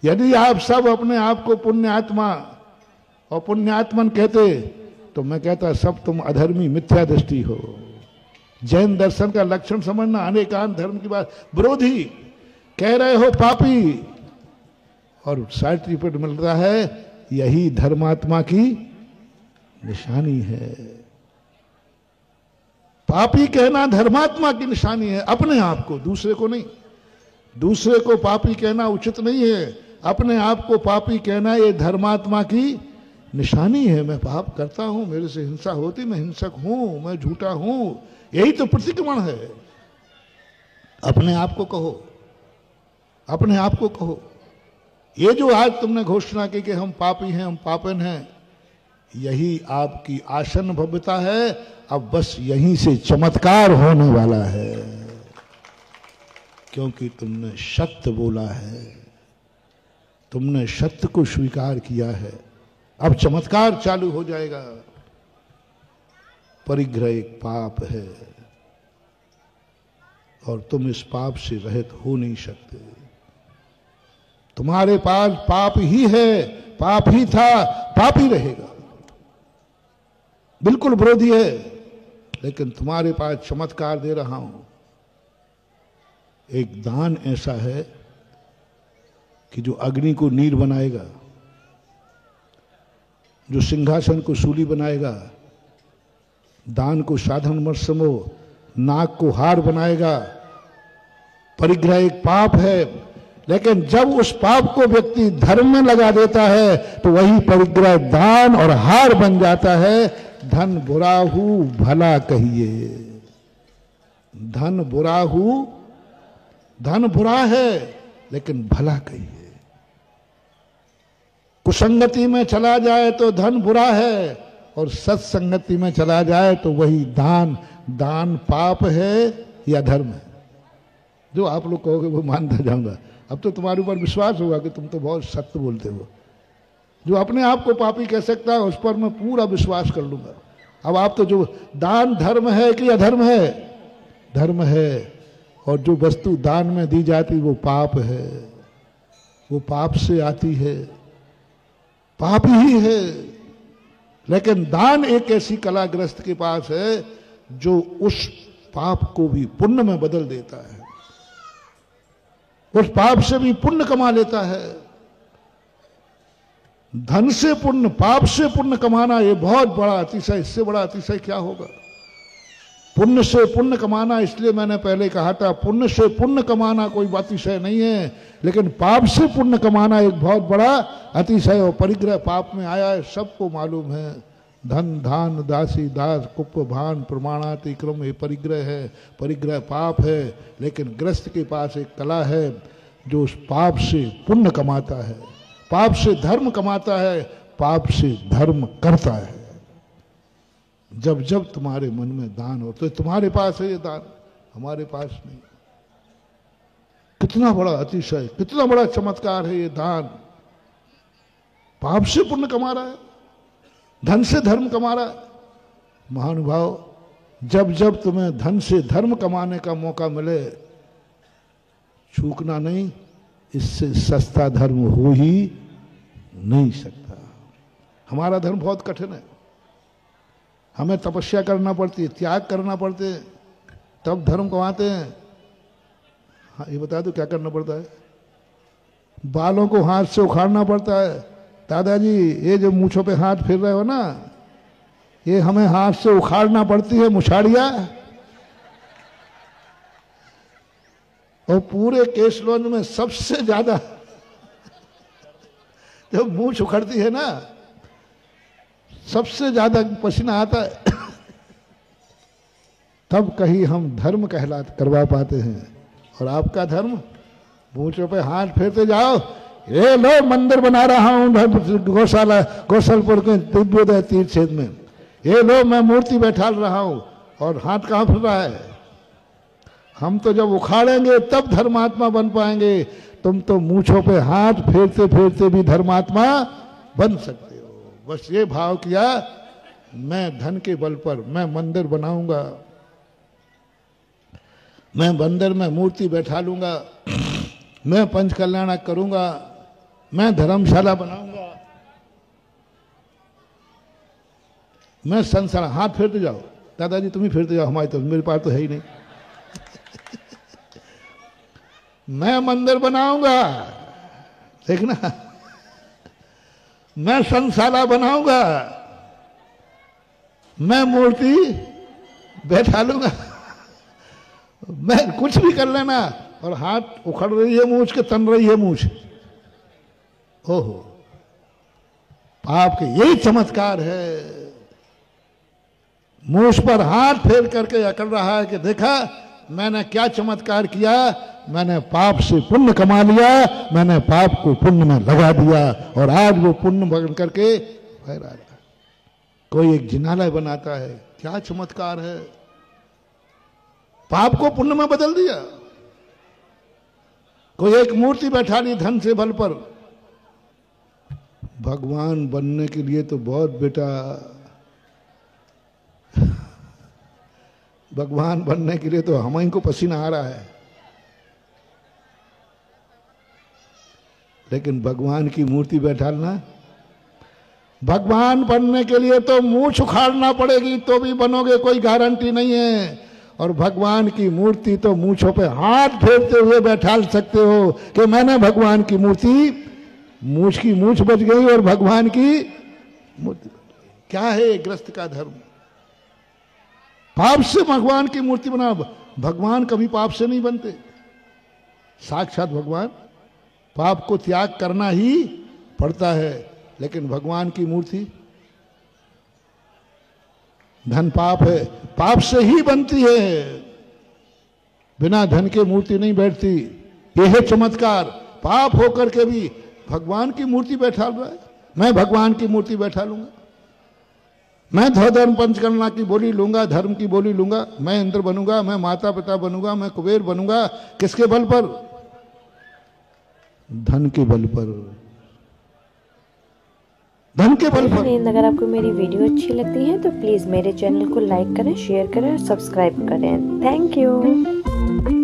यदि आप सब अपने आप को पुण्यात्मा और पुण्यात्मन कहते तो मैं कहता सब तुम अधर्मी मिथ्या दृष्टि हो। जैन दर्शन का लक्षण समझना, अनेकांत धर्म की बात, विरोधी कह रहे हो पापी, और सर्टिफिकेट मिलता है यही धर्मात्मा की निशानी है। पापी कहना धर्मात्मा की निशानी है, अपने आप को, दूसरे को नहीं। दूसरे को पापी कहना उचित नहीं है, अपने आप को पापी कहना ये धर्मात्मा की निशानी है। मैं पाप करता हूं, मेरे से हिंसा होती, मैं हिंसक हूं, मैं झूठा हूं, यही तो प्रतिक्रमण है। अपने आप को कहो, अपने आप को कहो। ये जो आज तुमने घोषणा की कि हम पापी हैं, हम पापन हैं, यही आपकी आसन भव्यता है। अब बस यहीं से चमत्कार होने वाला है, क्योंकि तुमने सत्य बोला है, तुमने सत्य को स्वीकार किया है। अब चमत्कार चालू हो जाएगा। परिग्रह एक पाप है और तुम इस पाप से रहित हो नहीं सकते। तुम्हारे पास पाप ही है, पाप ही था, पाप ही रहेगा, बिल्कुल विरोधी है। लेकिन तुम्हारे पास चमत्कार दे रहा हूं। एक दान ऐसा है कि जो अग्नि को नीर बनाएगा, जो सिंहासन को सूली बनाएगा, दान को साधन मत समो, नाक को हार बनाएगा। परिग्रह एक पाप है, लेकिन जब उस पाप को व्यक्ति धर्म में लगा देता है तो वही परिग्रह दान और हार बन जाता है। धन बुरा हूं भला कहिए, धन बुरा हूं, धन बुरा है लेकिन भला कहिए। कुसंगति में चला जाए तो धन बुरा है, और सत्संगति में चला जाए तो वही दान, दान पाप है या धर्म है। जो आप लोग कहोगे वो मानता जाऊंगा। अब तो तुम्हारे ऊपर विश्वास होगा कि तुम तो बहुत सत्य बोलते हो। जो अपने आप को पापी कह सकता है उस पर मैं पूरा विश्वास कर लूंगा। अब आप तो, जो दान धर्म है कि अधर्म है? धर्म है। और जो वस्तु दान में दी जाती वो पाप है, वो पाप से आती है, पाप ही है। लेकिन दान एक ऐसी कलाग्रस्त के पास है जो उस पाप को भी पुण्य में बदल देता है, उस पाप से भी पुण्य कमा लेता है। धन से पुण्य, पाप से पुण्य कमाना ये बहुत बड़ा अतिशय, इससे बड़ा अतिशय क्या होगा? पुण्य से पुण्य कमाना, इसलिए मैंने पहले कहा था पुण्य से पुण्य कमाना कोई अतिशय नहीं है, लेकिन पाप से पुण्य कमाना एक बहुत बड़ा अतिशय। और परिग्रह पाप में आया है, सबको मालूम है। धन धान दासी दास कुप भान प्रमाणातिक्रम, ये परिग्रह है, परिग्रह पाप है। लेकिन ग्रस्त के पास एक कला है जो उस पाप से पुण्य कमाता है, पाप से धर्म कमाता है, पाप से धर्म करता है। जब जब तुम्हारे मन में दान हो तो तुम्हारे पास है ये दान, हमारे पास नहीं। कितना बड़ा अतिशय, कितना बड़ा चमत्कार है ये दान। पाप से पुण्य कमा रहा है, धन से धर्म कमा रहा है। महानुभाव, जब जब तुम्हें धन से धर्म कमाने का मौका मिले, चूकना नहीं, इससे सस्ता धर्म हो ही नहीं सकता। हमारा धर्म बहुत कठिन है, हमें तपस्या करना पड़ती है, त्याग करना पड़ते हैं, तब धर्म कमाते हैं। हाँ, ये बता दो क्या करना पड़ता है? बालों को हाथ से उखाड़ना पड़ता है। दादाजी, ये जो मूंछों पे हाथ फिर रहे हो ना, ये हमें हाथ से उखाड़ना पड़ती है मुछाड़िया। और पूरे केशलोंज में सबसे ज्यादा जब मूंछ उखड़ती है ना, सबसे ज्यादा पसीना आता है, तब कहीं हम धर्म करवा पाते हैं। और आपका धर्म, मूंछों पे हाथ फेरते जाओ, ये लो मंदिर बना रहा हूं गौशाला गौसलपुर के दिव्योदय तीर्थ क्षेत्र में, ये लो मैं मूर्ति बैठा रहा हूं, और हाथ कहां फिर रहा है? हम तो जब उखाड़ेंगे तब धर्मात्मा बन पाएंगे। तुम तो मूंछों पे हाथ फेरते फेरते भी धर्मात्मा बन सकते हो। बस ये भाव किया, मैं धन के बल पर मैं मंदिर बनाऊंगा, मैं मंदिर में मूर्ति बैठा लूंगा, मैं पंच कल्याणक करूंगा, मैं धर्मशाला बनाऊंगा, मैं संसार, हाथ फेरते जाओ दादाजी, तुम ही फेरते जाओ, हमारे तो मेरे पास तो है ही नहीं। मैं मंदिर बनाऊंगा, देखना, मैं संसाला बनाऊंगा, मैं मूर्ति बैठा लूंगा, मैं कुछ भी कर लेना, और हाथ उखड़ रही है मूछ के तन रही है मूछ। ओहो, आपके यही चमत्कार है। मूछ पर हाथ फेर करके अकड़ रहा है कि देखा मैंने क्या चमत्कार किया, मैंने पाप से पुण्य कमा लिया, मैंने पाप को पुण्य में लगा दिया, और आज वो पुण्य बन करके बह रहा है। कोई एक जिनालय बनाता है, क्या चमत्कार है, पाप को पुण्य में बदल दिया। कोई एक मूर्ति बैठा ली धन से बल पर। भगवान बनने के लिए तो बहुत बेटा, भगवान बनने के लिए तो हम ही को पसीना आ रहा है, लेकिन भगवान की मूर्ति बैठालना, भगवान बनने के लिए तो मूंछ उखाड़ना पड़ेगी तो भी बनोगे, कोई गारंटी नहीं है। और भगवान की मूर्ति तो मूंछों पे हाथ फेरते हुए बैठाल सकते हो कि मैंने भगवान की मूर्ति, मूंछ की मूंछ बच गई और भगवान की मूर्ति। क्या है ग्रस्त का धर्म? पाप से भगवान की मूर्ति बना। भगवान कभी पाप से नहीं बनते, साक्षात भगवान। पाप को त्याग करना ही पड़ता है, लेकिन भगवान की मूर्ति, धन पाप है, पाप से ही बनती है, बिना धन के मूर्ति नहीं बैठती। यह है चमत्कार। पाप होकर के भी भगवान की मूर्ति बैठा रहा है। मैं भगवान की मूर्ति बैठा लूंगा, मैं धर्म पंचकर्मा की बोली लूंगा, धर्म की बोली लूंगा, मैं इंद्र बनूंगा, मैं माता पिता बनूंगा, मैं कुबेर बनूंगा। किसके बल पर? धन के बल पर, धन के बल पर। अगर आपको मेरी वीडियो अच्छी लगती है तो प्लीज मेरे चैनल को लाइक करें, शेयर करें और सब्सक्राइब करें। Thank you.